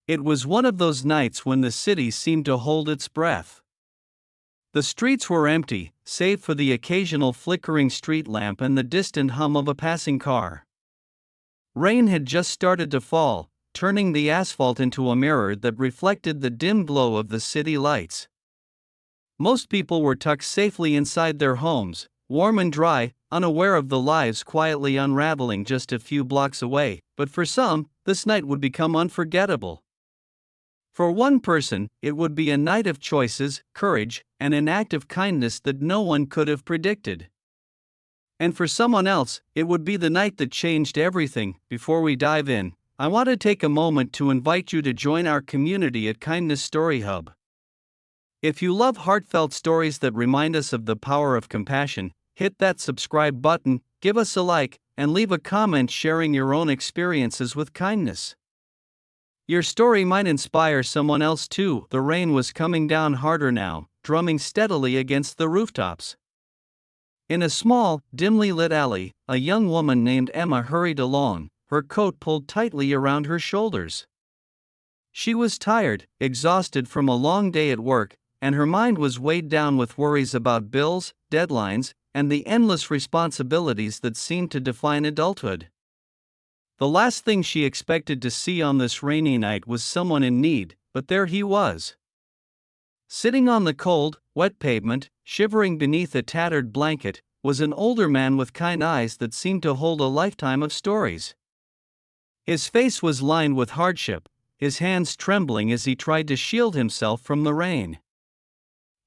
It was one of those nights when the city seemed to hold its breath. The streets were empty, save for the occasional flickering street lamp and the distant hum of a passing car. Rain had just started to fall, turning the asphalt into a mirror that reflected the dim glow of the city lights. Most people were tucked safely inside their homes, warm and dry, unaware of the lives quietly unraveling just a few blocks away, but for some, this night would become unforgettable. For one person, it would be a night of choices, courage, and an act of kindness that no one could have predicted. And for someone else, it would be the night that changed everything. Before we dive in, I want to take a moment to invite you to join our community at Kindness Story Hub. If you love heartfelt stories that remind us of the power of compassion, hit that subscribe button, give us a like, and leave a comment sharing your own experiences with kindness. Your story might inspire someone else too. The rain was coming down harder now, drumming steadily against the rooftops. In a small, dimly lit alley, a young woman named Emma hurried along, her coat pulled tightly around her shoulders. She was tired, exhausted from a long day at work, and her mind was weighed down with worries about bills, deadlines, and the endless responsibilities that seemed to define adulthood. The last thing she expected to see on this rainy night was someone in need, but there he was. Sitting on the cold, wet pavement, shivering beneath a tattered blanket, was an older man with kind eyes that seemed to hold a lifetime of stories. His face was lined with hardship, his hands trembling as he tried to shield himself from the rain.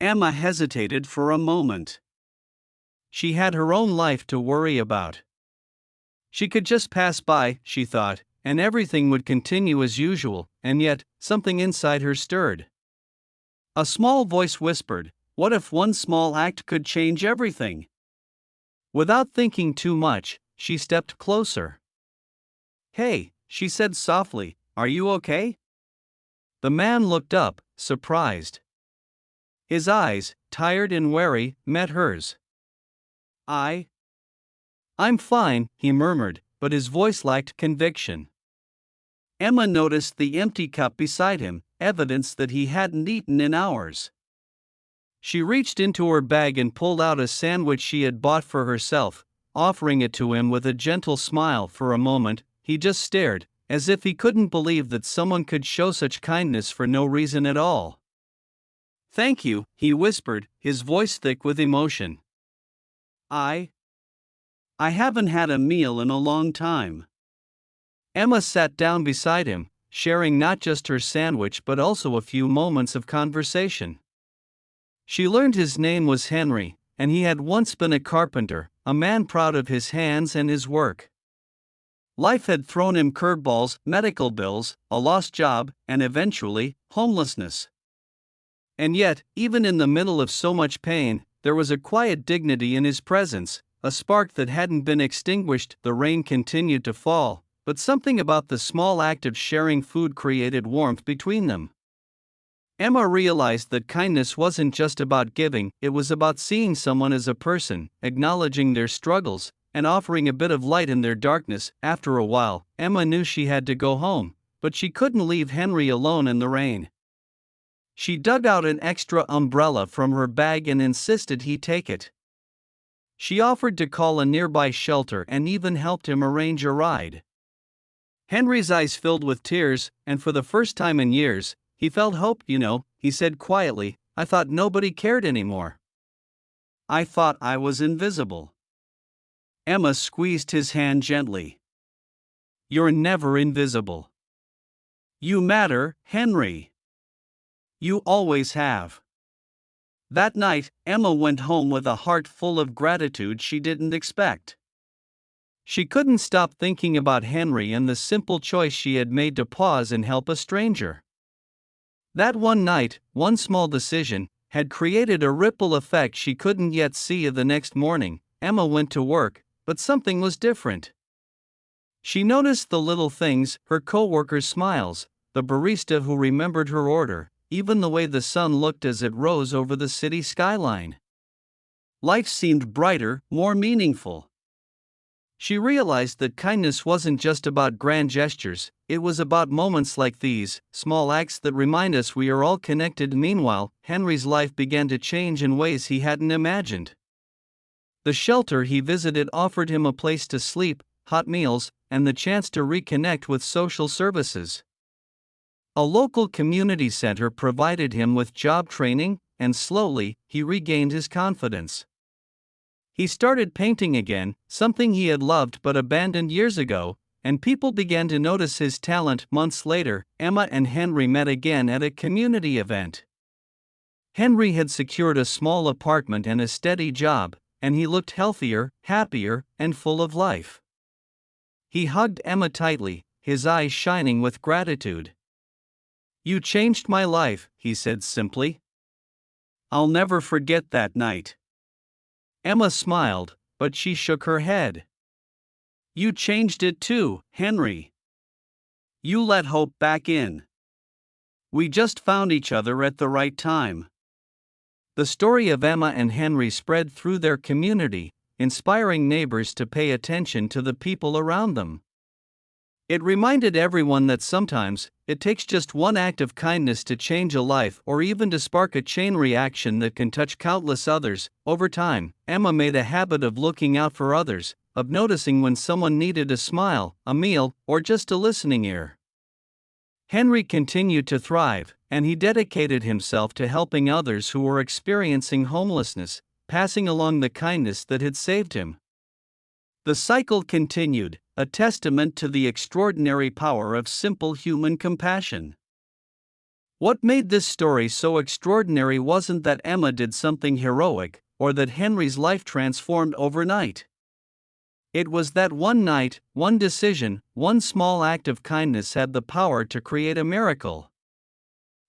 Emma hesitated for a moment. She had her own life to worry about. She could just pass by, she thought, and everything would continue as usual, and yet, something inside her stirred. A small voice whispered, "What if one small act could change everything?" Without thinking too much, she stepped closer. "Hey," she said softly, "are you okay?" The man looked up, surprised. His eyes, tired and wary, met hers. I'm fine," he murmured, but his voice lacked conviction. Emma noticed the empty cup beside him, evidence that he hadn't eaten in hours. She reached into her bag and pulled out a sandwich she had bought for herself, offering it to him with a gentle smile. For a moment, he just stared, as if he couldn't believe that someone could show such kindness for no reason at all. "Thank you," he whispered, his voice thick with emotion. I haven't had a meal in a long time." Emma sat down beside him, sharing not just her sandwich but also a few moments of conversation. She learned his name was Henry, and he had once been a carpenter, a man proud of his hands and his work. Life had thrown him curveballs, medical bills, a lost job, and eventually, homelessness. And yet, even in the middle of so much pain, there was a quiet dignity in his presence, a spark that hadn't been extinguished. The rain continued to fall, but something about the small act of sharing food created warmth between them. Emma realized that kindness wasn't just about giving, it was about seeing someone as a person, acknowledging their struggles, and offering a bit of light in their darkness. After a while, Emma knew she had to go home, but she couldn't leave Henry alone in the rain. She dug out an extra umbrella from her bag and insisted he take it. She offered to call a nearby shelter and even helped him arrange a ride. Henry's eyes filled with tears, and for the first time in years, he felt hope. "You know," he said quietly, "I thought nobody cared anymore. I thought I was invisible." Emma squeezed his hand gently. "You're never invisible. You matter, Henry. You always have." That night, Emma went home with a heart full of gratitude she didn't expect. She couldn't stop thinking about Henry and the simple choice she had made to pause and help a stranger. That one night, one small decision, had created a ripple effect she couldn't yet see. The next morning, Emma went to work, but something was different. She noticed the little things, her co-workers' smiles, the barista who remembered her order, even the way the sun looked as it rose over the city skyline. Life seemed brighter, more meaningful. She realized that kindness wasn't just about grand gestures, it was about moments like these, small acts that remind us we are all connected. Meanwhile, Henry's life began to change in ways he hadn't imagined. The shelter he visited offered him a place to sleep, hot meals, and the chance to reconnect with social services. A local community center provided him with job training, and slowly, he regained his confidence. He started painting again, something he had loved but abandoned years ago, and people began to notice his talent. Months later, Emma and Henry met again at a community event. Henry had secured a small apartment and a steady job, and he looked healthier, happier, and full of life. He hugged Emma tightly, his eyes shining with gratitude. "You changed my life," he said simply. "I'll never forget that night." Emma smiled, but she shook her head. "You changed it too, Henry. You let hope back in. We just found each other at the right time." The story of Emma and Henry spread through their community, inspiring neighbors to pay attention to the people around them. It reminded everyone that sometimes, it takes just one act of kindness to change a life or even to spark a chain reaction that can touch countless others. Over time, Emma made a habit of looking out for others, of noticing when someone needed a smile, a meal, or just a listening ear. Henry continued to thrive, and he dedicated himself to helping others who were experiencing homelessness, passing along the kindness that had saved him. The cycle continued, a testament to the extraordinary power of simple human compassion. What made this story so extraordinary wasn't that Emma did something heroic, or that Henry's life transformed overnight. It was that one night, one decision, one small act of kindness had the power to create a miracle.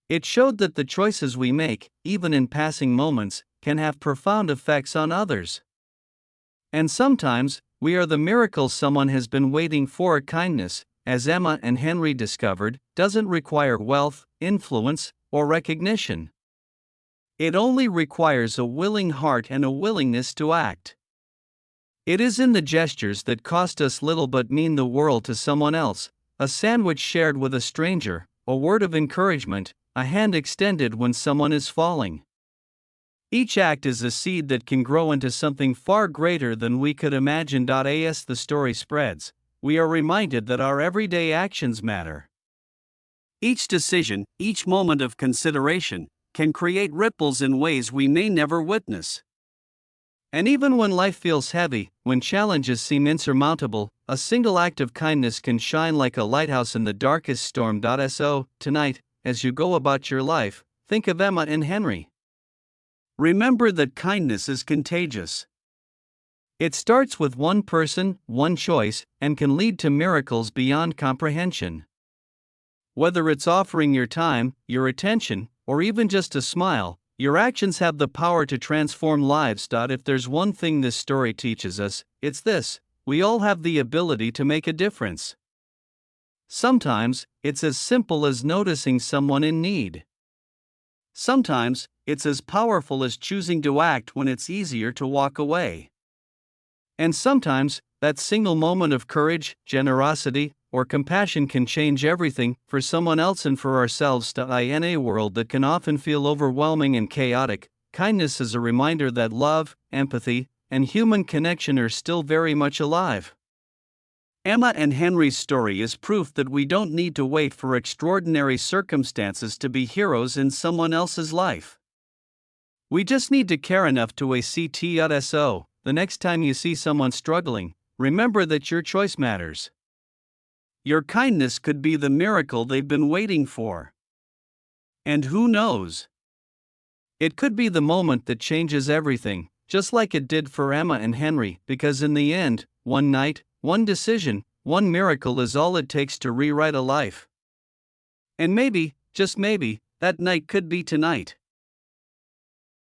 It showed that the choices we make, even in passing moments, can have profound effects on others. And sometimes, we are the miracle someone has been waiting for. Kindness, as Emma and Henry discovered, doesn't require wealth, influence, or recognition. It only requires a willing heart and a willingness to act. It is in the gestures that cost us little but mean the world to someone else: a sandwich shared with a stranger, a word of encouragement, a hand extended when someone is falling. Each act is a seed that can grow into something far greater than we could imagine. As the story spreads, we are reminded that our everyday actions matter. Each decision, each moment of consideration, can create ripples in ways we may never witness. And even when life feels heavy, when challenges seem insurmountable, a single act of kindness can shine like a lighthouse in the darkest storm. So, tonight, as you go about your life, think of Emma and Henry. Remember that kindness is contagious. It starts with one person, one choice, and can lead to miracles beyond comprehension. Whether it's offering your time, your attention, or even just a smile, your actions have the power to transform lives. If there's one thing this story teaches us, it's this: we all have the ability to make a difference. Sometimes, it's as simple as noticing someone in need. Sometimes, it's as powerful as choosing to act when it's easier to walk away. And sometimes, that single moment of courage, generosity, or compassion can change everything, for someone else and for ourselves. In a world that can often feel overwhelming and chaotic, kindness is a reminder that love, empathy, and human connection are still very much alive. Emma and Henry's story is proof that we don't need to wait for extraordinary circumstances to be heroes in someone else's life. We just need to care enough to act. So, the next time you see someone struggling, remember that your choice matters. Your kindness could be the miracle they've been waiting for. And who knows? It could be the moment that changes everything, just like it did for Emma and Henry, because in the end, one night, one decision, one miracle is all it takes to rewrite a life. And maybe, just maybe, that night could be tonight.